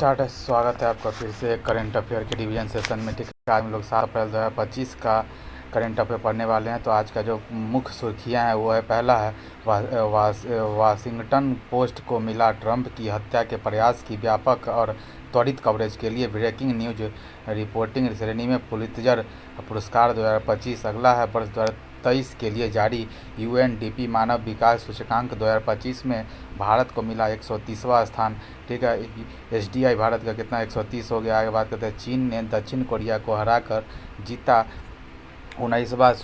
Start है। स्वागत है आपका फिर से करंट अफेयर के डिवीजन सेशन में। ठीक है, आज हम लोग 7 अप्रैल 2025 का करंट अफेयर पढ़ने वाले हैं। तो आज का जो मुख्य सुर्खियां हैं वो है, पहला है वाशिंगटन पोस्ट को मिला ट्रंप की हत्या के प्रयास की व्यापक और त्वरित कवरेज के लिए ब्रेकिंग न्यूज रिपोर्टिंग श्रेणी में पुलित्जर पुरस्कार 2025। अगला है वर्ष 2023 के लिए जारी यूएनडीपी मानव विकास सूचकांक 2025 में भारत को मिला 130वां स्थान। ठीक है, एसडीआई भारत का कितना 130 हो गया। आगे बात करते हैं, चीन ने दक्षिण कोरिया को हराकर जीता 19वां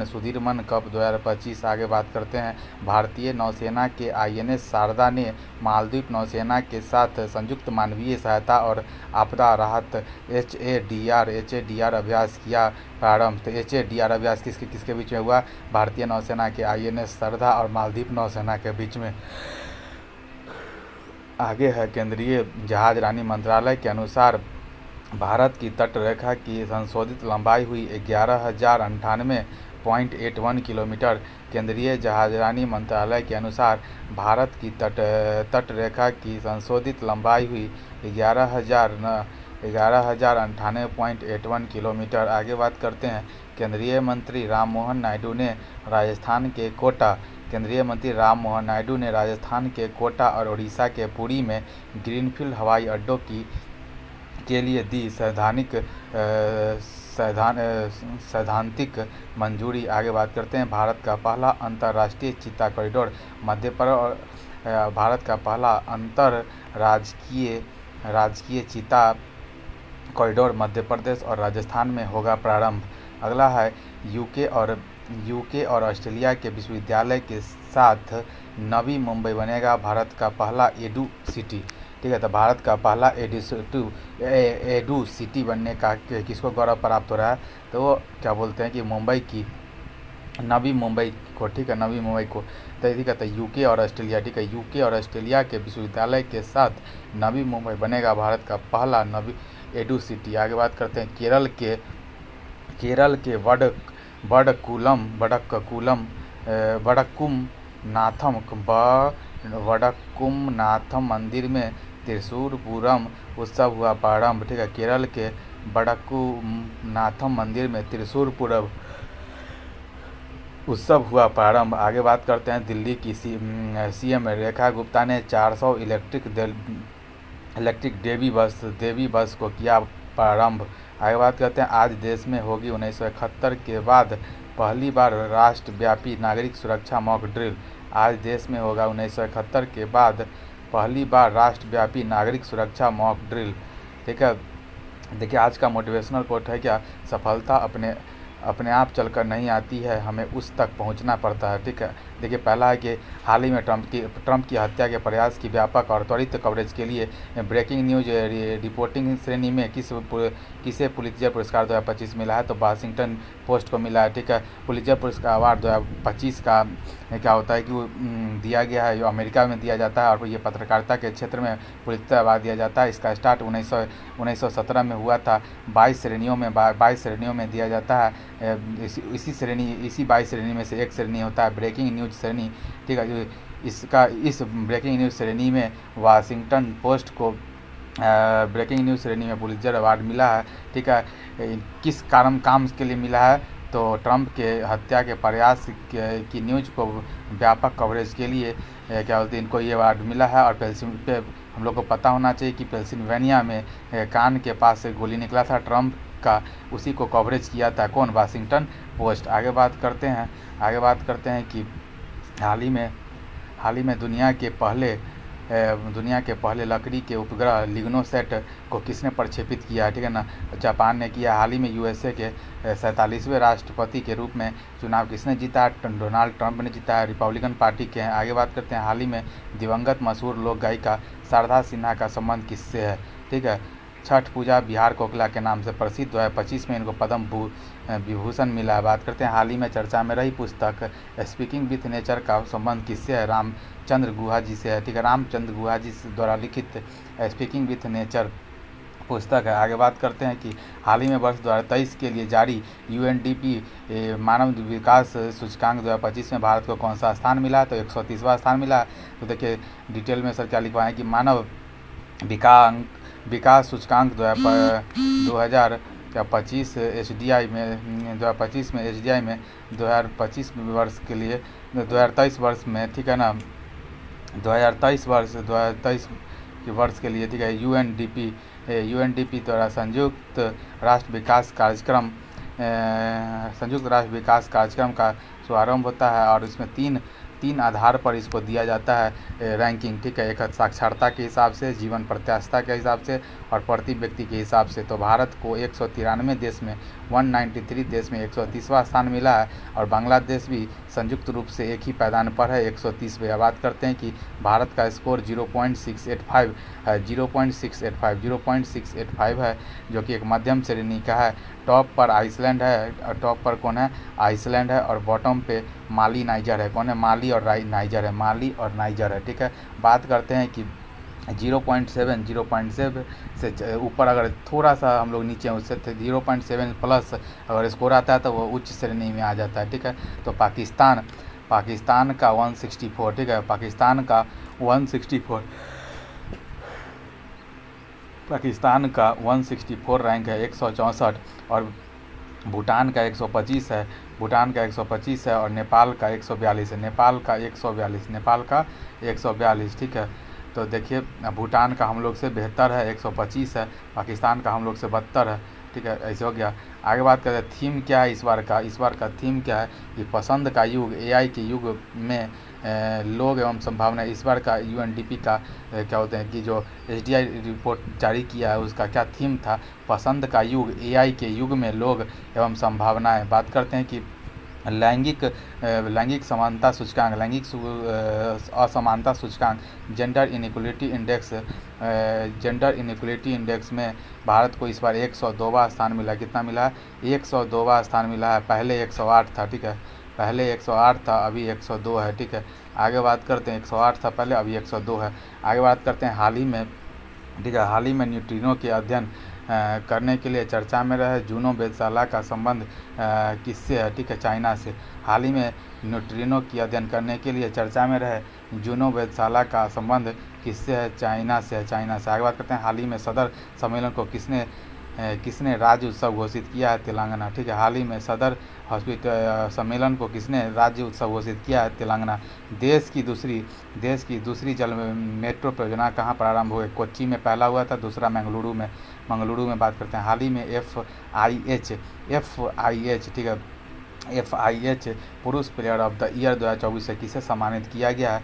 सुधीरमन कप 2025। आगे बात करते हैं, भारतीय नौसेना के आईएनएस शारदा ने मालदीव नौसेना के साथ संयुक्त मानवीय सहायता और आपदा राहत एचएडीआर अभ्यास किया प्रारंभ। तो एचएडीआर अभ्यास किसके बीच में हुआ? भारतीय नौसेना के आईएनएस शारदा और मालदीव नौसेना के बीच में। आगे है, केंद्रीय जहाज रानी मंत्रालय के अनुसार भारत की तट रेखा की संशोधित लंबाई हुई 11,098.81 किलोमीटर। केंद्रीय जहाजरानी मंत्रालय के अनुसार भारत की तट रेखा की संशोधित लंबाई हुई 11,098.81 किलोमीटर। आगे बात करते हैं, केंद्रीय मंत्री राममोहन नायडू ने राजस्थान के कोटा और उड़ीसा के पुरी में ग्रीनफील्ड हवाई अड्डों के लिए दी सैद्धांतिक मंजूरी। आगे बात करते हैं, भारत का पहला अंतर्राष्ट्रीय चीता कॉरिडोर भारत का पहला राजकीय चीता कॉरिडोर मध्य प्रदेश और राजस्थान में होगा प्रारंभ। अगला है, यूके और ऑस्ट्रेलिया के विश्वविद्यालय के साथ नवी मुंबई बनेगा भारत का पहला एडू सिटी। ठीक है, तो भारत का पहला एडू सिटी बनने का किसको गौरव प्राप्त हो रहा है? तो वो क्या बोलते हैं कि मुंबई की नवी मुंबई को। ठीक है, नवी मुंबई को। तो ठीक है, तो यूके और ऑस्ट्रेलिया। ठीक है, यूके और ऑस्ट्रेलिया के विश्वविद्यालय के साथ नवी मुंबई बनेगा भारत का पहला नवी एडू सिटी। आगे बात करते हैं, केरल के वडक्कुम नाथम मंदिर में त्रिशूरपूरम उत्सव हुआ प्रारंभ। ठीक है, केरल के वडक्कुनाथम मंदिर में त्रिशूरपूरम उत्सव हुआ प्रारंभ। आगे बात करते हैं, दिल्ली की सीएम रेखा गुप्ता ने 400 इलेक्ट्रिक देवी बस को किया प्रारंभ। आगे बात करते हैं, आज देश में होगी 1971 के बाद पहली बार राष्ट्रव्यापी नागरिक सुरक्षा मॉक ड्रिल। आज देश में होगा 1971 के बाद पहली बार राष्ट्रव्यापी नागरिक सुरक्षा मॉक ड्रिल। ठीक है, देखिए आज का मोटिवेशनल कोट है क्या, सफलता अपने आप चलकर नहीं आती है, हमें उस तक पहुंचना पड़ता है। ठीक है, देखिए पहला है कि हाल ही में ट्रंप की हत्या के प्रयास की व्यापक और त्वरित कवरेज के लिए ब्रेकिंग न्यूज रिपोर्टिंग श्रेणी में किसे पुलित्जर पुरस्कार 2025 मिला है? तो वाशिंगटन पोस्ट को मिला है। ठीक है, पुलित्जर पुरस्कार अवार्ड 2025 का क्या होता है कि वो दिया गया है, जो अमेरिका में दिया जाता है, और ये पत्रकारिता के क्षेत्र में पुलित्जर अवार्ड दिया जाता है। इसका स्टार्ट 1917 में हुआ था। 22 श्रेणियों में दिया जाता है। इसी 22 श्रेणी में से एक श्रेणी होता है ब्रेकिंग न्यूज श्रेणी। ठीक है, इस ब्रेकिंग न्यूज श्रेणी में वाशिंगटन पोस्ट को ब्रेकिंग न्यूज श्रेणी में पुलित्जर अवार्ड मिला है। ठीक है, किस काम के लिए मिला है? तो ट्रंप के हत्या के प्रयास की न्यूज को व्यापक कवरेज के लिए क्या बोलते हैं, इनको ये अवार्ड मिला है। और हम लोग को पता होना चाहिए कि पेंसिल्वेनिया में कान के पास से गोली निकला था ट्रंप का, उसी को कवरेज किया था कौन? Washington post. आगे बात करते हैं कि हाल ही में दुनिया के पहले लकड़ी के उपग्रह लिग्नोसेट को किसने प्रक्षेपित किया है? ठीक है ना, जापान ने किया। हाल ही में यूएसए के 47वें राष्ट्रपति के रूप में चुनाव किसने जीता? डोनाल्ड ट्रंप ने जीता है, रिपब्लिकन पार्टी के हैं। आगे बात करते हैं, हाल ही में दिवंगत मशहूर लोक गायिका शारदा सिन्हा का संबंध किससे है? ठीक है, छठ पूजा बिहार कोकिला के नाम से प्रसिद्ध 2025 में इनको पद्म विभूषण मिला है। बात करते हैं, हाल ही में चर्चा में रही पुस्तक स्पीकिंग विथ नेचर का संबंध किससे है? रामचंद्र गुहा जी से है। ठीक है, रामचंद्र गुहा जी द्वारा लिखित स्पीकिंग विथ नेचर पुस्तक है। आगे बात करते हैं कि हाल ही में वर्ष 2023 के लिए जारी यूएनडीपी मानव विकास सूचकांक 2025 में भारत को कौन सा स्थान मिला, तो 130वां स्थान मिला। तो देखिए डिटेल में सर क्या लिखवाए हैं कि मानव विकास सूचकांक 2025 एचडीआई में 2025 में एचडीआई में 2025 वर्ष के लिए 2023 वर्ष में, ठीक है ना, 2023 के वर्ष के लिए, ठीक है, यूएनडीपी द्वारा संयुक्त राष्ट्र विकास कार्यक्रम का शुभारंभ होता है और इसमें तीन आधार पर इसको दिया जाता है रैंकिंग, ठीक है। एक साक्षरता के हिसाब से, जीवन प्रत्याशा के हिसाब से और प्रति व्यक्ति के हिसाब से। तो भारत को 193 देश में 193 देश में 130वां स्थान मिला है और बांग्लादेश भी संयुक्त रूप से एक ही पायदान पर है 130वें। बात करते हैं कि भारत का स्कोर 0.685 है, जो कि एक मध्यम श्रेणी का है। टॉप पर आइसलैंड है, और टॉप पर कौन है, आइसलैंड है, और बॉटम पे माली नाइजर है। कौन है, माली और नाइजर है, ठीक है। बात करते हैं कि 0.7 से ऊपर अगर थोड़ा सा हम लोग नीचे उससे 0.7 प्लस अगर स्कोर आता है तो वो उच्च श्रेणी में आ जाता है, ठीक है। तो पाकिस्तान का 164, ठीक है, पाकिस्तान का 164 रैंक है, 164, और भूटान का 125 है, और नेपाल का 142, ठीक है। तो देखिए भूटान का हम लोग से बेहतर है, 125 है, पाकिस्तान का हम लोग से 72 है, ठीक है। ऐसे हो गया। आगे बात करते हैं थीम क्या है इस बार का थीम क्या है कि पसंद का युग, एआई के युग में लोग एवं संभावना। इस बार का यूएनडीपी का क्या होते हैं कि जो एचडीआई रिपोर्ट जारी किया है उसका क्या थीम था, पसंद का युग, एआई के युग में लोग एवं संभावनाएं। बात करते हैं कि लैंगिक समानता सूचकांक, लैंगिक असमानता सूचकांक, जेंडर इनइक्वलिटी इंडेक्स में भारत को इस बार 102वां स्थान मिला। कितना मिला है, 102वां स्थान मिला है। पहले 108 था, ठीक है, पहले 108 था, अभी 102 है, ठीक है। आगे बात करते हैं 108 था पहले, अभी 102 है। आगे बात करते हैं हाल ही में, ठीक है, हाल ही में न्यूट्रिनो के अध्ययन करने के लिए चर्चा में रहे जूनो वेधशाला का संबंध किससे है, ठीक है, चाइना से। हाल ही में न्यूट्रिनो की अध्ययन करने के लिए चर्चा में रहे जूनो वेधशाला का संबंध किससे है, चाइना से। आगे बात करते हैं हाल ही में सदर सम्मेलन को किसने राज्य उत्सव घोषित किया है, तेलंगाना, ठीक है। हाल ही में सदर सम्मेलन को किसने राज्य उत्सव घोषित किया है, तेलंगाना। देश की दूसरी जल मेट्रो परियोजना कहाँ प्रारंभ हुए, कोच्चि में पहला हुआ था, दूसरा मंगलुरु में। बात करते हैं हाल ही में FIH, ठीक है, FIH पुरुष प्लेयर ऑफ द ईयर 2024 से किसे सम्मानित किया गया है,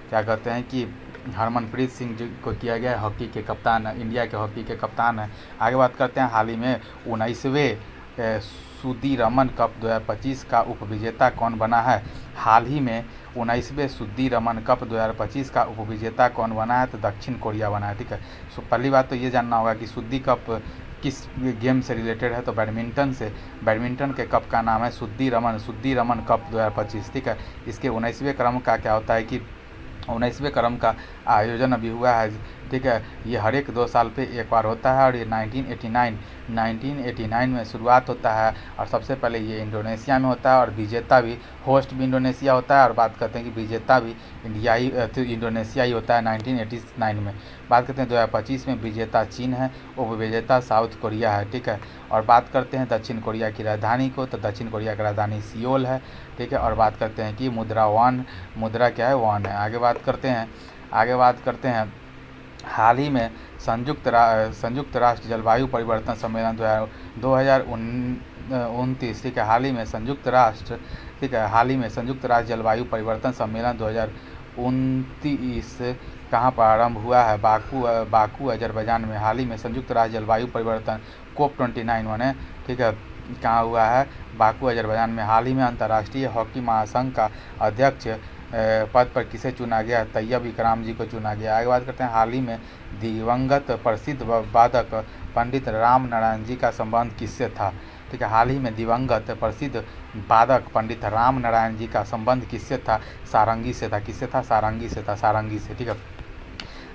क्या कहते हैं कि हरमनप्रीत सिंह जी को किया गया है, हॉकी के कप्तान, इंडिया के हॉकी के कप्तान है। आगे बात करते हैं हाल ही में 19वें सुदीरमन कप 2025 का उपविजेता कौन बना है। हाल ही में 19वें सुदीरमन कप 2025 का उपविजेता कौन बना है, तो दक्षिण कोरिया बना है, ठीक है। सो पहली बात तो ये जानना होगा कि सुद्दी कप किस गेम से रिलेटेड है, तो बैडमिंटन से। बैडमिंटन के कप का नाम है सुदीरमन कप 2025, ठीक है। इसके 19वें क्रम का क्या होता है कि 19वें क्रम का आयोजन अभी हुआ है, ठीक है। ये हर एक 2 साल पे एक बार होता है और ये 1989 में शुरुआत होता है और सबसे पहले ये इंडोनेशिया में होता है और विजेता भी, होस्ट भी इंडोनेशिया होता है और बात करते हैं कि विजेता भी इंडोनेशिया ही होता है 1989 में। बात करते हैं 2025 में विजेता चीन है, उपविजेता साउथ कोरिया है, ठीक है। और बात करते हैं दक्षिण कोरिया की राजधानी को, तो दक्षिण कोरिया की राजधानी सियोल है, ठीक है। और बात करते हैं कि मुद्रा क्या है, वॉन है। आगे बात करते हैं हाल ही में संयुक्त राष्ट्र जलवायु परिवर्तन सम्मेलन 2029, ठीक है। हाल ही में संयुक्त राष्ट्र जलवायु परिवर्तन सम्मेलन 2029 कहाँ प्रारंभ हुआ है, बाकू अजरबैजान में। हाल ही में संयुक्त राष्ट्र जलवायु परिवर्तन COP29 है, ठीक है, कहाँ हुआ है, बाकू अजरबैजान में। हाल ही में अंतर्राष्ट्रीय हॉकी महासंघ का अध्यक्ष पद पर किसे चुना गया, तैयब इकराम जी को चुना गया। आगे बात करते हैं हाल ही में दिवंगत प्रसिद्ध वादक पंडित राम नारायण जी का संबंध किससे था, ठीक है। हाल ही में दिवंगत प्रसिद्ध वादक पंडित राम नारायण जी का संबंध किससे था, सारंगी से था। किससे था, सारंगी से, ठीक है।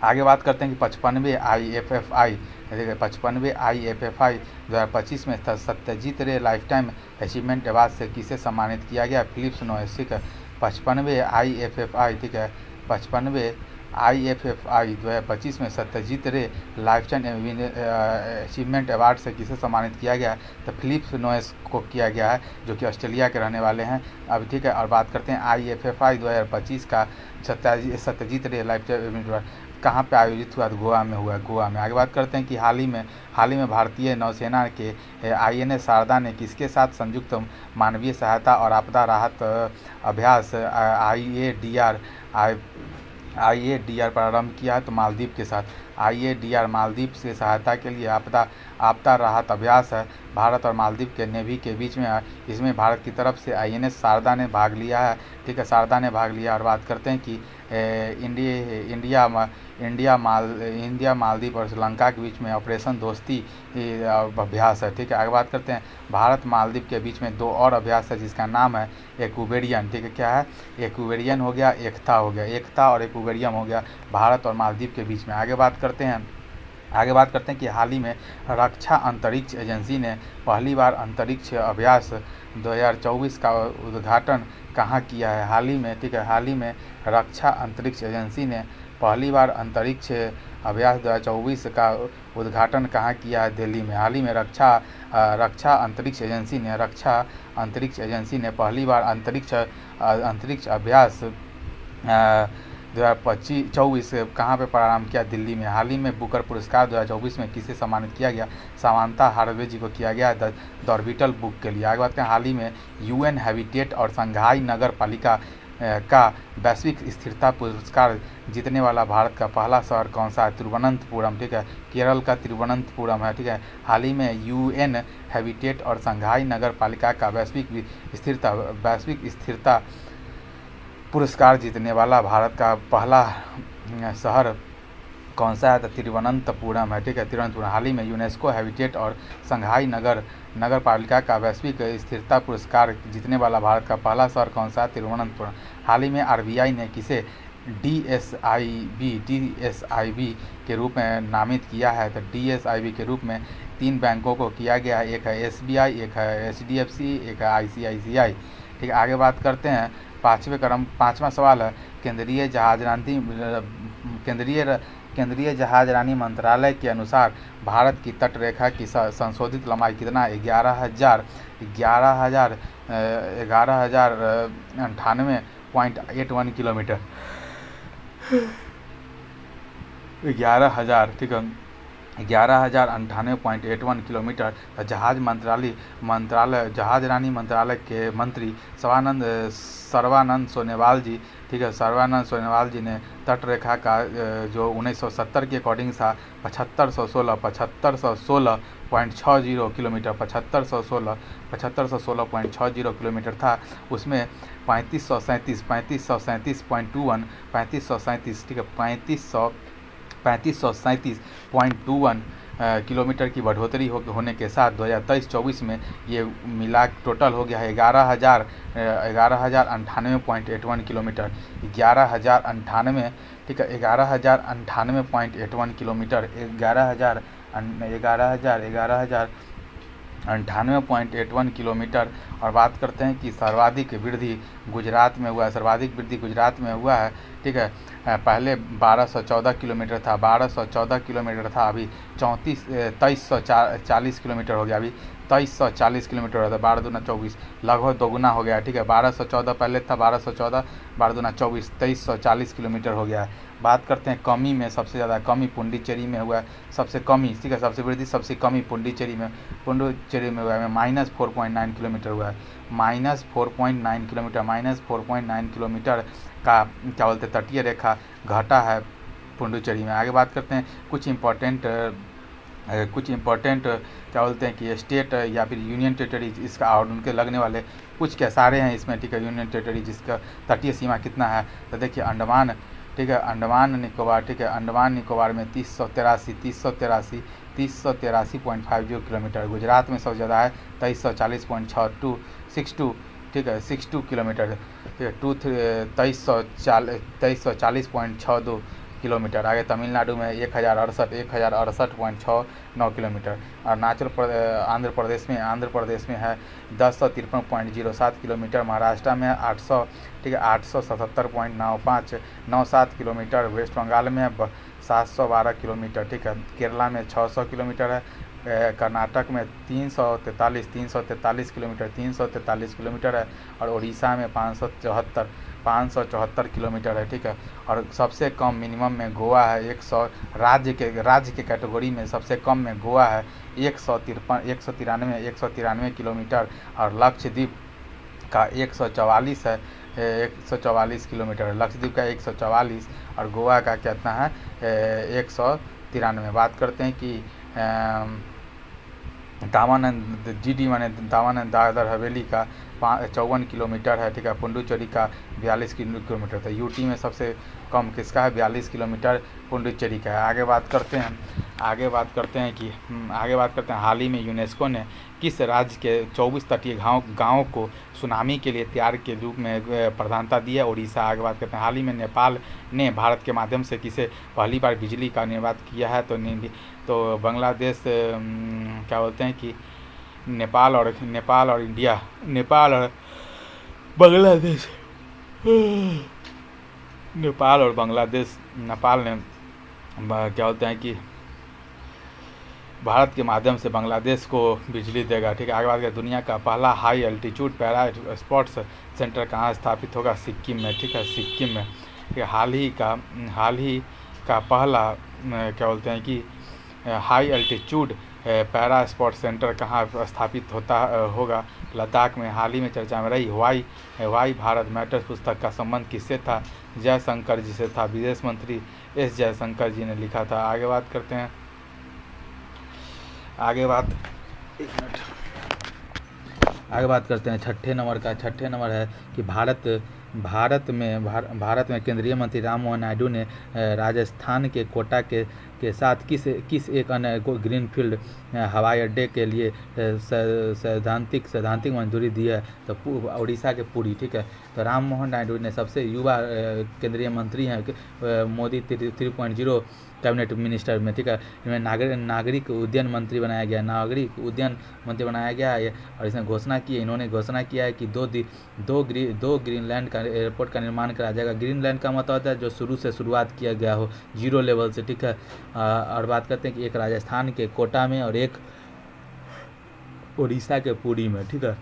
आगे बात करते हैं कि 55वें IFFI, देखिए 55वें IFFI 2025 में सत्यजीत रे लाइफ टाइम अचीवमेंट अवार्ड से किसे सम्मानित किया गया? फिलिप्स नोयस, ठीक है। 55वें IFFI, ठीक है, 55वें IFFI 2025 में सत्यजीत रे लाइफ टाइम अचीवमेंट अवार्ड से किसे सम्मानित किया गया? तो फिलिप्स नोयस को किया गया है, जो कि ऑस्ट्रेलिया के रहने वाले हैं अब, ठीक है। और बात करते हैं IFFI 2025 का सत्यजीत रे लाइफ टाइम कहाँ पे आयोजित हुआ? तो गोवा में हुआ, गोवा में। आगे बात करते हैं कि हाल ही में भारतीय नौसेना के INS शारदा ने किसके साथ संयुक्त मानवीय सहायता और आपदा राहत अभ्यास IADR प्रारंभ किया है? तो मालदीव के साथ। IADR मालदीव से सहायता के लिए आपदा राहत अभ्यास है, भारत और मालदीव के नेवी के बीच में। इसमें भारत की तरफ से INS शारदा ने भाग लिया है, ठीक है, शारदा ने भाग लिया। और बात करते हैं कि इंडिया मालदीव और श्रीलंका के बीच में ऑपरेशन दोस्ती अभ्यास है, ठीक है। आगे बात करते हैं भारत मालदीव के बीच में 2 और अभ्यास है, जिसका नाम है एक्वेरियन, ठीक है। क्या है? एक्वेरियन हो गया, एकता और एक्वेरियम हो गया, भारत और मालदीव के बीच में। आगे बात करते हैं कि हाल ही में रक्षा अंतरिक्ष एजेंसी ने पहली बार अंतरिक्ष अभ्यास 2024 का उद्घाटन कहाँ किया है? हाल ही में, ठीक है, हाल ही में रक्षा अंतरिक्ष एजेंसी ने पहली बार अंतरिक्ष अभ्यास 2024 का उद्घाटन कहाँ किया है? दिल्ली में। हाल ही में रक्षा अंतरिक्ष एजेंसी ने पहली बार अंतरिक्ष अभ्यास 2024 कहाँ पे प्रारंभ किया? दिल्ली में। हाल ही में बुकर पुरस्कार 2024 में किसे सम्मानित किया गया? सामांथा हार्वे जी को किया गया द ऑर्बिटल बुक के लिए। आगे बात करें, हाल ही में UN हैबिटेट और संघाई नगर पालिका का वैश्विक स्थिरता पुरस्कार जीतने वाला भारत का पहला शहर कौन सा है? तिरुवनंतपुरम, ठीक है, केरल का तिरुवनंतपुरम है, ठीक है। हाल ही में UN हैबिटेट और संघाई नगर पालिका का वैश्विक स्थिरता पुरस्कार जीतने वाला भारत का पहला शहर कौन सा है? तो तिरुवनंतपुरम है, ठीक है, तिरुवनंतपुरम। हाल ही में यूनेस्को हैबिटेट और संघाई नगर पालिका का वैश्विक स्थिरता पुरस्कार जीतने वाला भारत का पहला शहर कौन सा है? तिरुवनंतपुरम। हाल ही में RBI ने किसे DSIB के रूप में नामित किया है? तो DSIB के रूप में 3 बैंकों को किया गया है, एक है SBI, एक है HDFC, एक है ICICI, ठीक है। आगे बात करते हैं, पाँचवा सवाल है, केंद्रीय जहाजरानी मंत्रालय के अनुसार भारत की तटरेखा की संशोधित लंबाई कितना है? 11,098.81 किलोमीटर। 11,000, ठीक है, 11,098.81 किलोमीटर। जहाजरानी मंत्रालय के मंत्री सर्बानंद सोनोवाल जी, ठीक है, सर्बानंद सोनोवाल जी ने तटरेखा का जो 1970 के अकॉर्डिंग था 7516.60 किलोमीटर, 7516.60 किलोमीटर था, उसमें 3537.21 ठीक है, 3537.21 किलोमीटर की बढ़ोतरी होने के साथ 2023-24 में ये मिला टोटल हो गया है 11,098.81 किलोमीटर। 11,098, ठीक है, 11,098.81 किलोमीटर, 11,098.81 किलोमीटर। और बात करते हैं कि सर्वाधिक वृद्धि गुजरात में हुआ है, ठीक है। पहले 1214 किलोमीटर था, 1214 किलोमीटर था, अभी 2340 किलोमीटर हो गया, अभी 2340 किलोमीटर हो गया, 12 दूना 24, लगभग दोगुना हो गया, ठीक है। 1214 पहले था, 1214, 12 दूना 24, 2340 किलोमीटर हो गया है। बात करते हैं कमी में, सबसे ज़्यादा कमी पुंडीचेरी में हुआ है, सबसे कमी, ठीक है, सबसे वृद्धि सबसे कमी पुंडीचेरी में हुआ है, -4.9 किलोमीटर हुआ है, -4.9 किलोमीटर, -4.9 किलोमीटर का क्या बोलते हैं तटीय रेखा घटा है पुंडुचेरी में। आगे बात करते हैं कुछ इम्पोर्टेंट क्या बोलते हैं कि स्टेट या फिर यूनियन टेरिटरीज, इसका और उनके लगने वाले कुछ क्या सारे हैं इसमें, ठीक है, यूनियन टेरिटरी जिसका तटीय सीमा कितना है। तो देखिए अंडमान, ठीक है, अंडमान निकोबार, ठीक है, अंडमान निकोबार में 383.50 किलोमीटर। गुजरात में सबसे ज़्यादा है 2340.62, ठीक है, 62 किलोमीटर, ठीक है, 2340.62 किलोमीटर। आगे तमिलनाडु में 1068.69 किलोमीटर। आंध्र प्रदेश में है 1053.07 किलोमीटर। महाराष्ट्र में 800, ठीक है, 877.97 किलोमीटर। वेस्ट बंगाल में 712 किलोमीटर, ठीक है। केरला में 600 किलोमीटर है। कर्नाटक में 343 किलोमीटर है। और उड़ीसा में 574 किलोमीटर है, ठीक है। और सबसे कम मिनिमम में गोवा है 100। राज्य के कैटेगरी में सबसे कम में गोवा है 193 किलोमीटर। और लक्षद्वीप का 144 है, 144 किलोमीटर। लक्षद्वीप का 144 और गोवा का कितना है 193। बात करते हैं कि दामानंद दादर हवेली का 54 किलोमीटर है, ठीक है। पुडुचेरी का 42 किलोमीटर। तो यूटी में सबसे कम किसका है 42 किलोमीटर पुडुचेरी का है। आगे बात करते हैं हाल ही में यूनेस्को ने किस राज्य के 24 तटीय गाँवों को सुनामी के लिए तैयार के रूप में प्रधानता दी है, उड़ीसा। आगे बात करते हैं हाल ही में नेपाल ने भारत के माध्यम से किसे पहली बार बिजली का निर्बाध किया है, तो बांग्लादेश, क्या बोलते हैं कि नेपाल और बांग्लादेश। नेपाल ने क्या बोलते हैं कि भारत के माध्यम से बांग्लादेश को बिजली देगा, ठीक है। आगे बात करें दुनिया का पहला high altitude para sports centre कहाँ स्थापित होगा, सिक्किम में, ठीक है, सिक्किम में। हाल ही का पहला क्या बोलते हैं कि high altitude para sports centre कहाँ स्थापित होगा, लद्दाख में। हाल ही में चर्चा में रही वाई भारत मैटर्स पुस्तक का संबंध किससे था, जयशंकर जी से था। विदेश मंत्री एस जयशंकर जी ने लिखा था। आगे बात करते हैं छठे नंबर है कि भारत में केंद्रीय मंत्री राम मोहन नायडू ने राजस्थान के कोटा के साथ किस एक अन्य ग्रीनफील्ड हवाई अड्डे के लिए सैद्धांतिक मंजूरी दी है, तो उड़ीसा के पुरी, ठीक है। तो राम मोहन नायडू ने सबसे युवा केंद्रीय मंत्री हैं मोदी 3.0 कैबिनेट मिनिस्टर में, ठीक है। इनमें नागरिक उड्डयन मंत्री बनाया गया है। और इसने इन्होंने घोषणा किया है कि दो ग्रीनलैंड का एयरपोर्ट का निर्माण कराया जाएगा। ग्रीनलैंड का मतलब होता है जो शुरुआत किया गया हो जीरो लेवल से, ठीक है। और बात करते हैं कि एक राजस्थान के कोटा में और एक उड़ीसा के पुरी में, ठीक है।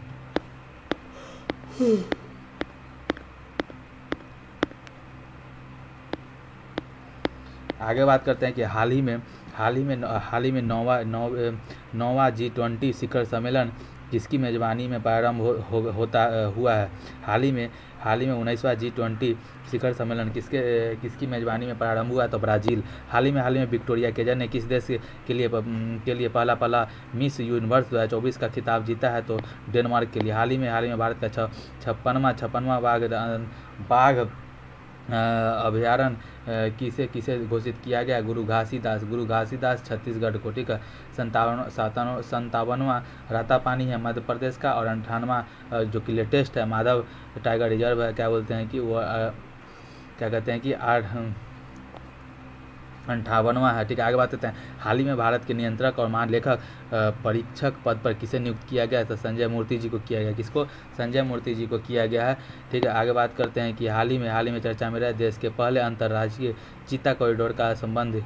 आगे बात करते हैं कि हाल ही में 9वां G20 शिखर सम्मेलन जिसकी मेज़बानी में प्रारंभ हुआ है। हाल ही में 19वां G20 शिखर सम्मेलन किसकी मेज़बानी में प्रारंभ हुआ, तो ब्राज़ील। हाल ही में विक्टोरिया केजर ने किस देश के लिए पहला मिस यूनिवर्स 2024 का खिताब जीता है, तो डेनमार्क के लिए। हाल ही में भारत का 56वां बाघ अभयारण्य किसे घोषित किया गया, गुरु घासीदास छत्तीसगढ़ को, ठीक है। 57वां रातापानी है मध्य प्रदेश का। और 58वां जो कि लेटेस्ट है माधव टाइगर रिजर्व है, क्या बोलते हैं कि वो क्या कहते हैं कि 58वां है, ठीक है। आगे बात करते हैं हाल ही में भारत के नियंत्रक और महालेखक परीक्षक पद पर किसे नियुक्त किया गया, तो संजय मूर्ति जी को किया गया। किसको, संजय मूर्ति जी को किया गया है, ठीक है। आगे बात करते हैं कि हाल ही में चर्चा में रहे देश के पहले अंतर्राज्यीय चीता कॉरिडोर का संबंध,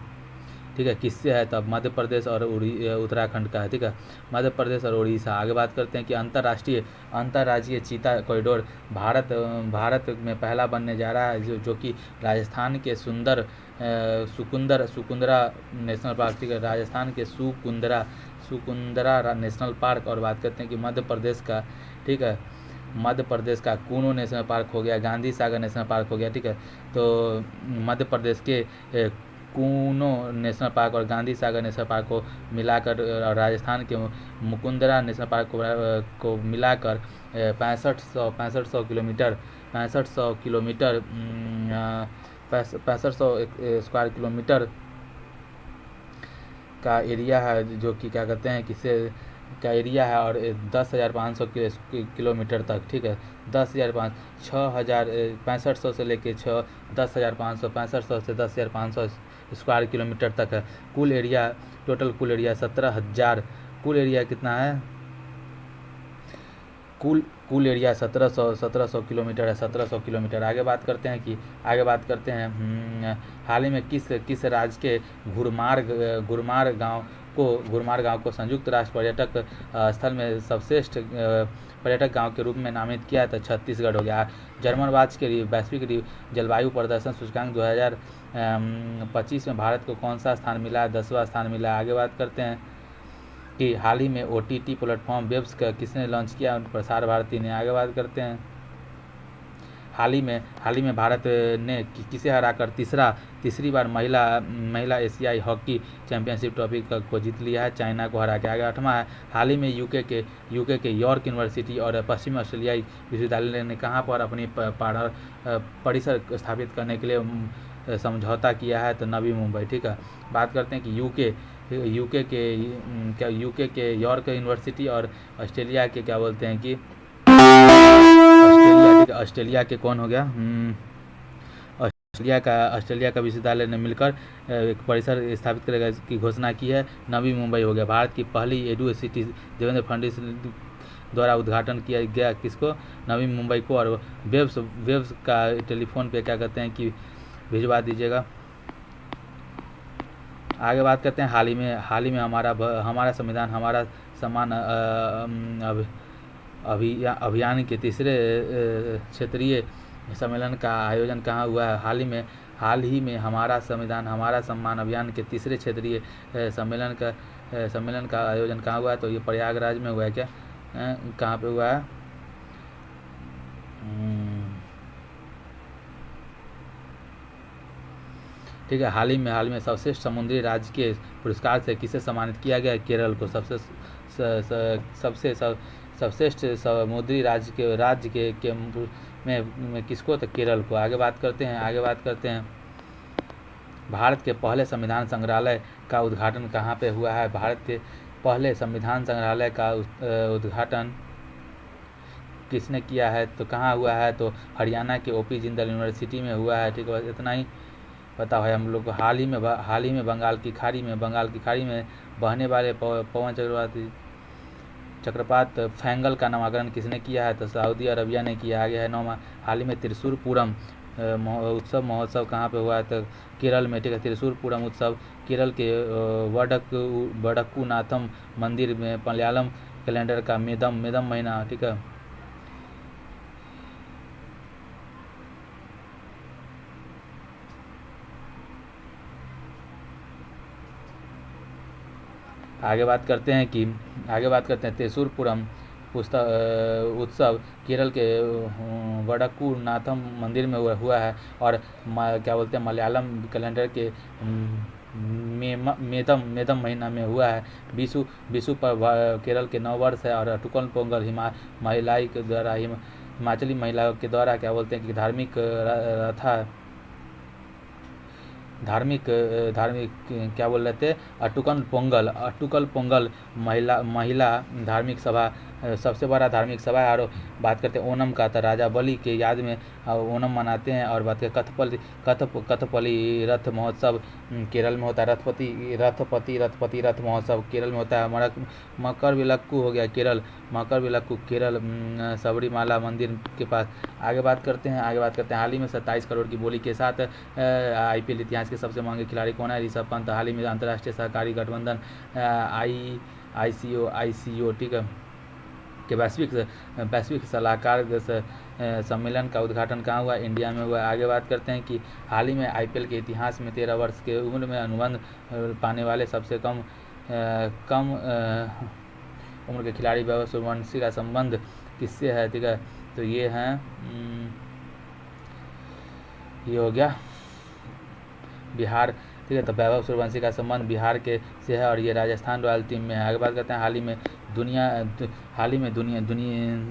ठीक है, किससे है, तब मध्य प्रदेश और उत्तराखंड का है, ठीक है, मध्य प्रदेश और उड़ीसा। आगे बात करते हैं कि अंतर्राज्यीय चीता कॉरिडोर भारत में पहला बनने जा रहा है, जो कि राजस्थान के सुकुंदरा नेशनल पार्क, ठीक है, राजस्थान के सुकुंदरा नेशनल पार्क। और बात करते हैं कि मध्य प्रदेश का, ठीक है, मध्य प्रदेश का कूनो नेशनल पार्क हो गया, गांधी सागर नेशनल पार्क हो गया, ठीक है। तो मध्य प्रदेश के कूनो नेशनल पार्क और गांधी सागर नेशनल पार्क को मिलाकर और राजस्थान के मुकुंदरा नेशनल पार्क को मिलाकर 6500 किलोमीटर 6500 स्क्वायर किलोमीटर का एरिया है, जो कि क्या कहते हैं किसे का एरिया है और 10,500 किलोमीटर तक, ठीक है। 6,6500 से लेके 10,500 6500 से 10,500 स्क्वायर किलोमीटर तक है। कुल एरिया, टोटल कुल एरिया 17,000, कुल एरिया कितना है, कुल एरिया 1700 किलोमीटर है, 1700 किलोमीटर। आगे बात करते हैं कि हाल ही में किस राज्य के घुरमार गांव को संयुक्त राष्ट्र पर्यटक स्थल में सर्वश्रेष्ठ पर्यटक गांव के रूप में नामित किया है, तो छत्तीसगढ़ हो गया। जर्मन राज्य के वैश्विक जलवायु प्रदर्शन सूचकांक 2025 में भारत को कौन सा स्थान मिला है, 10वां स्थान मिला है। आगे बात करते हैं कि हाल ही में OTT प्लेटफॉर्म वेब्स का किसने लॉन्च किया, प्रसार भारती ने। आगे बात करते हैं हाल ही में भारत ने किसे हराकर तीसरी बार महिला एशियाई हॉकी चैंपियनशिप ट्रॉफी को जीत लिया है, चाइना को हरा के। आगे 8वां है, हाल ही में यूके के यॉर्क यूनिवर्सिटी और पश्चिमी ऑस्ट्रेलियाई विश्वविद्यालय ने कहाँ पर अपनी परिसर स्थापित करने के लिए समझौता किया है, तो नवी मुंबई, ठीक है। बात करते हैं कि यूके के यॉर्क यूनिवर्सिटी और ऑस्ट्रेलिया के क्या बोलते हैं कि ऑस्ट्रेलिया के कौन हो गया, ऑस्ट्रेलिया का विश्वविद्यालय ने मिलकर एक परिसर स्थापित करेगा की घोषणा की है, नवी मुंबई हो गया। भारत की पहली एडू सिटी देवेंद्र फडणवीस द्वारा उद्घाटन किया गया, किसको, नवी मुंबई को। और वेब्स का टेलीफोन पे क्या कहते हैं कि भिजवा दीजिएगा। आगे बात करते हैं हाल ही में हमारा संविधान हमारा सम्मान अभियान के तीसरे क्षेत्रीय सम्मेलन का आयोजन कहाँ हुआ है। हाल ही में हमारा संविधान हमारा सम्मान अभियान के तीसरे क्षेत्रीय सम्मेलन का आयोजन कहाँ हुआ है, तो ये प्रयागराज में हुआ है। क्या कहाँ पे हुआ है, ठीक है। हाल ही में सर्वश्रेष्ठ समुद्री राज्य के पुरस्कार से किसे सम्मानित किया गया, केरल को। सबसे सर्वश्रेष्ठ समुद्री राज्य के में किसको, तो केरल को। आगे बात करते हैं भारत के पहले संविधान संग्रहालय का उद्घाटन कहाँ पे हुआ है। भारत के पहले संविधान संग्रहालय का उद्घाटन किसने किया है, तो कहाँ हुआ है, तो हरियाणा के OP जिंदल यूनिवर्सिटी में हुआ है, ठीक है। इतना ही पता है हम लोग को। हाल ही में बंगाल की खाड़ी में बहने वाले पवन चक्रपात फैंगल का नामकरण किसने किया है, तो सऊदी अरबिया ने किया। आगे है 9वां, हाल ही में त्रिशूरपुरम महोत्सव कहाँ पे हुआ है, तो केरल में, ठीक है। त्रिशूरपुरम उत्सव केरल के वडक्कुनाथम मंदिर में मलयालम कैलेंडर का मेदम महीना, ठीक है। आगे बात करते हैं त्रिशूरपुरम उत्सव केरल के वडक्कुनाथम मंदिर में हुआ है और क्या बोलते हैं मलयालम कैलेंडर के मेदम महीना में हुआ है। विशु पर केरल के नव वर्ष है और अटुकल पोंगल हिमाचली महिलाओं के द्वारा क्या बोलते हैं कि धार्मिक क्या बोल रहे थे, अटुकल पोंगल महिला धार्मिक सभा सबसे बड़ा धार्मिक सभा है। और बात करते हैं ओणम का, तो राजा बलि के याद में ओणम मनाते हैं। और बात करें कथपली रथ महोत्सव केरल में होता है। रथपति रथ महोत्सव केरल में होता है। मकरविलक्कू हो गया केरल, केरल सबरीमाला मंदिर के पास। आगे बात करते हैं हाल ही में 27 करोड़ की बोली के साथ IPL इतिहास के सबसे महंगे खिलाड़ी कौन है, ऋषभ पंत। हाल ही में अंतर्राष्ट्रीय सहकारी गठबंधन ICO, ठीक है, के वैश्विक सलाहकार सम्मेलन का उद्घाटन कहाँ हुआ, इंडिया में हुआ। आगे बात करते हैं कि हाल ही में IPL के इतिहास में 13 वर्ष के उम्र में अनुबंध पाने वाले सबसे कम उम्र के खिलाड़ी वैभव सूर्यवंशी का संबंध किससे है, ठीक है। तो ये हैं, ये हो गया बिहार, ठीक है। तो वैभव सूर्यवंशी का संबंध बिहार के से है और ये राजस्थान रॉयल टीम में है। आगे बात करते हैं हाल ही में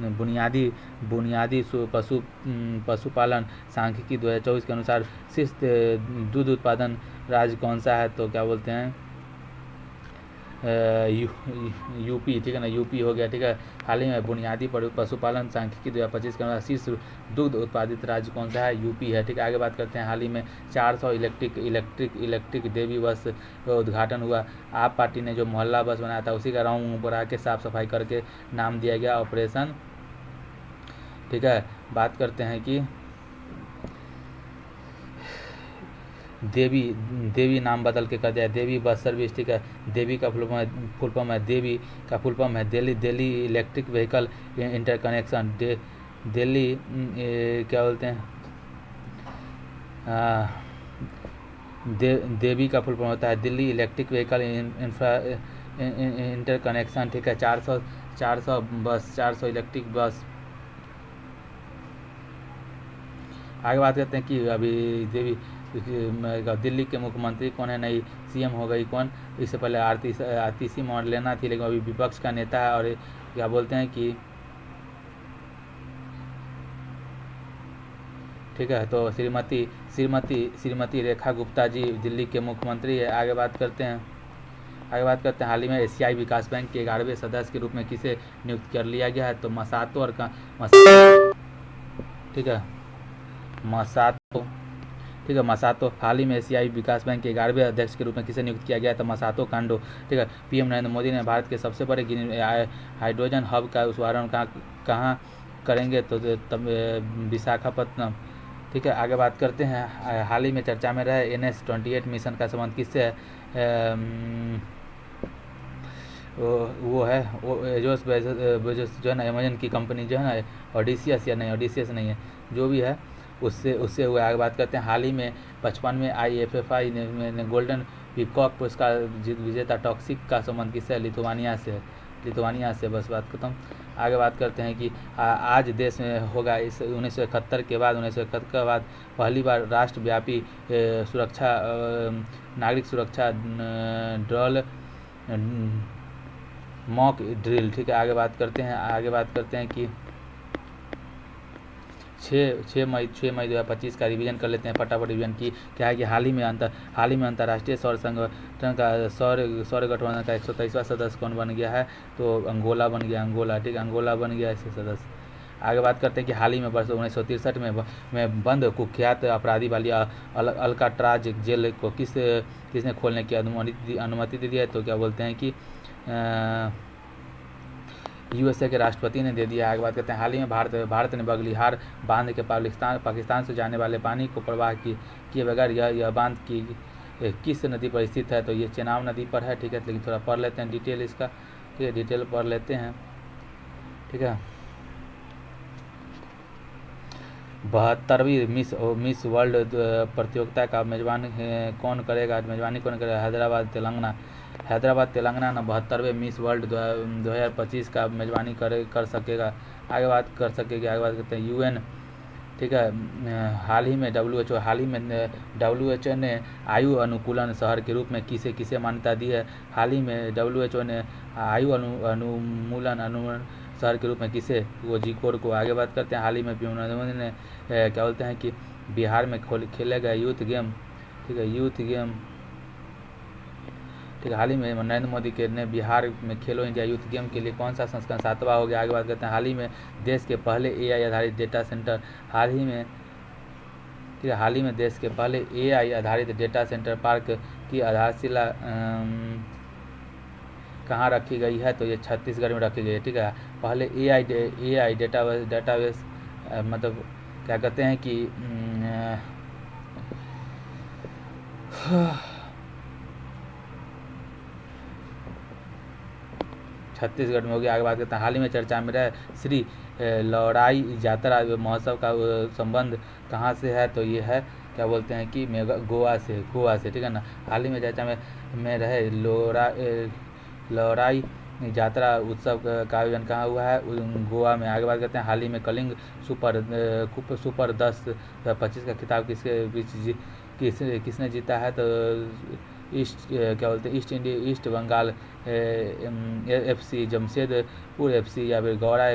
बुनियादी पशुपालन सांख्यिकी 2024 के अनुसार शीर्ष दूध उत्पादन राज्य कौन सा है, तो क्या बोलते हैं यूपी, ठीक है ना, यूपी हो गया, ठीक है। हाल ही में बुनियादी पशुपालन सांख्यिकी 2025 के अनुसार शीर्ष दुग्ध उत्पादित राज्य कौन सा है? यूपी है, ठीक है। आगे बात करते हैं, हाल ही में 400 इलेक्ट्रिक देवी बस उद्घाटन हुआ। आप पार्टी ने जो मोहल्ला बस बनाया था उसी का रंग बना के साफ सफाई करके नाम दिया गया ऑपरेशन, ठीक है। बात करते हैं कि देवी नाम बदल के कर दिया देवी बस सर्विस, ठीक है। देवी का फुल फॉर्म है देवी का फुल फॉर्म है Delhi electric vehicle interconnection, Delhi क्या बोलते हैं, देवी का फुल फॉर्म होता है दिल्ली इलेक्ट्रिक व्हीकल इंटरकनेक्शन, ठीक है। 400 इलेक्ट्रिक बस। आगे बात करते हैं कि अभी दिल्ली के मुख्यमंत्री कौन है? नई सीएम हो गई कौन? इससे पहले आतिशी मॉडलेना थी, लेकिन अभी विपक्ष का नेता है और क्या बोलते हैं कि, ठीक है, तो श्रीमती रेखा गुप्ता जी दिल्ली के मुख्यमंत्री है। आगे बात करते हैं हाल ही में एशियाई विकास बैंक के 11वें सदस्य के रूप में किसे नियुक्त कर लिया गया है? तो मसातो, ठीक है, मसातो हाल ही में एशियाई विकास बैंक के 11वें अध्यक्ष के रूप में किसे नियुक्त किया गया? तो मसातो कांडो, ठीक है। पीएम नरेंद्र मोदी ने भारत के सबसे बड़े हाइड्रोजन हब का शुभारंभ कहाँ करेंगे? तो विशाखापत्तनम, ठीक है। आगे बात करते हैं, हाल ही में चर्चा में रहे NH-28 मिशन का संबंध किससे है? वो है एजोस बेजोस जो है ना, अमेजन की कंपनी जो है ना, ओडिसियस नहीं है, जो भी है उससे हुआ। आगे बात करते हैं, हाल ही में 55वें IFFI ने गोल्डन पीकॉक पुरस्कार विजेता टॉक्सिक का संबंध किससे? लिथुआनिया से। बस बात खत्म। आगे बात करते हैं कि आज देश में होगा इस 1971 के बाद पहली बार राष्ट्रव्यापी नागरिक सुरक्षा ड्रिल मॉक ड्रिल, ठीक है। आगे बात करते हैं कि 6 मई 2025 का रिवीजन कर लेते हैं, फटाफट रिवीजन की क्या है कि हाल ही में अंतर्राष्ट्रीय सौर संगठन का सौर गठबंधन का 123वां सदस्य कौन बन गया है? तो अंगोला बन गया, ठीक है, अंगोला बन गया इससे सदस्य। आगे बात करते हैं कि हाल ही में वर्ष 1963 में बंद कुख्यात अपराधी वाली अल्काट्राज जेल को किसने खोलने की अनुमति दी है? तो क्या बोलते हैं कि USA के राष्ट्रपति ने दे दिया। आगे बात करते हैं, हाल ही में भारत ने बगलिहार बांध के पाकिस्तान से जाने वाले पानी को प्रवाह किए बगैर यह बांध की किस नदी पर स्थित है? तो ये चेनाब नदी पर है, ठीक है। लेकिन थोड़ा पढ़ लेते हैं डिटेल इसका, ठीक है, डिटेल पढ़ लेते हैं, ठीक है। 72वीं मिस वर्ल्ड प्रतियोगिता का मेजबानी कौन करेगा? हैदराबाद तेलंगाना ना 72वें मिस वर्ल्ड 2025 का मेजबानी कर सकेगा। आगे बात करते हैं UN, ठीक है। हाल ही में WHO ने आयु अनुकूलन शहर के रूप में किसे मान्यता दी है? हाल ही में WHO ने आयु अनुमूलन शहर के रूप में किसे? वो जिकोर को। आगे बात करते हैं, हाल ही में पीएम नरेंद्र मोदी ने क्या बोलते हैं कि बिहार में खेले गए यूथ गेम, ठीक है, ठीक है। हाल ही में नरेंद्र मोदी ने बिहार में खेलो इंडिया यूथ गेम के लिए कौन सा संस्करण 7वां हो गया? आगे बात करते हैं, हाल ही में देश के पहले AI आधारित डेटा सेंटर देश के पहले AI आधारित डेटा सेंटर पार्क की आधारशिला कहाँ रखी गई है? तो ये छत्तीसगढ़ में रखी गई है, ठीक है। पहले AI डेटाबेस मतलब क्या कहते हैं कि छत्तीसगढ़ में हो गया। आगे बात करते हैं, हाल ही में चर्चा में रहे श्री लौराई यात्रा महोत्सव का संबंध कहाँ से है? तो ये है क्या बोलते हैं कि गोवा से, ठीक है ना। हाल ही में चर्चा में रहे लौराई यात्रा उत्सव का आयोजन कहाँ हुआ है? गोवा में। आगे बात करते हैं, हाल ही में कलिंग सुपर 10 2025 का खिताब किसने जीता है? तो East Bengal FC, Jamshedpur FC या फिर गौड़ा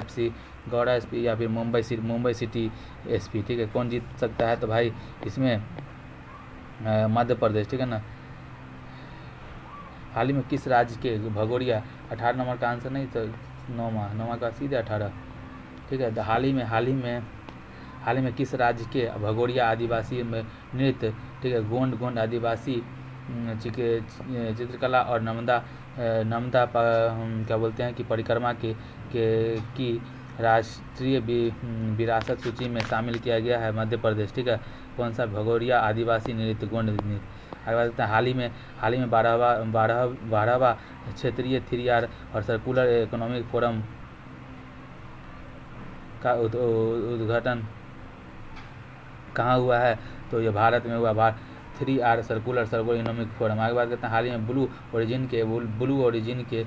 SP या फिर मुंबई सिटी SP, ठीक है। कौन जीत सकता है? तो भाई इसमें मध्य प्रदेश, ठीक है ना। हाल ही में किस राज्य के भगोरिया, 18 नंबर का आंसर नहीं तो 9वां का सीधे 18, ठीक है। हाल ही में किस राज्य के भगोरिया आदिवासी में नृत्य, ठीक है, गोंड आदिवासी चित्रकला और नर्मदा क्या बोलते हैं कि परिक्रमा की राष्ट्रीय विरासत सूची में शामिल किया गया है मध्य प्रदेश, ठीक है। कौन सा? भगोरिया आदिवासी नृत्य, गोंड नृत्य। आगे बात करते हैं, हाल ही में 12वां क्षेत्रीय 3R और सर्कुलर इकोनॉमिक फोरम का उद्घाटन कहाँ हुआ है? तो ये भारत में हुआ, 3R सर्कुलर इकोनॉमिक फोरम। आगे बात करते हैं, हाल ही में ब्लू ओरिजिन के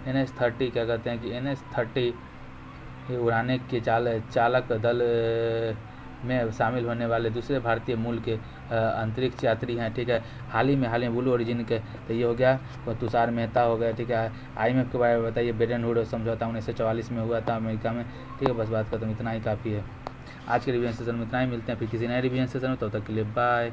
NH30 क्या कहते हैं कि NH30 उड़ाने के चालक दल में शामिल होने वाले दूसरे भारतीय मूल के अंतरिक्ष यात्री हैं, ठीक है। हाल ही में ब्लू ओरिजिन के, तो ये हो गया तुषार मेहता हो गया, ठीक है। IMF के बारे में बताइए। ब्रेटन वुड्स समझौता 1944 में हुआ था अमेरिका में, ठीक है। बस बात खत्म, इतना ही काफ़ी है। आज के रिवीजन सेशन में इतना ही, मिलते हैं फिर किसी नए रिवीजन सेशन में, तब तक के लिए बाय।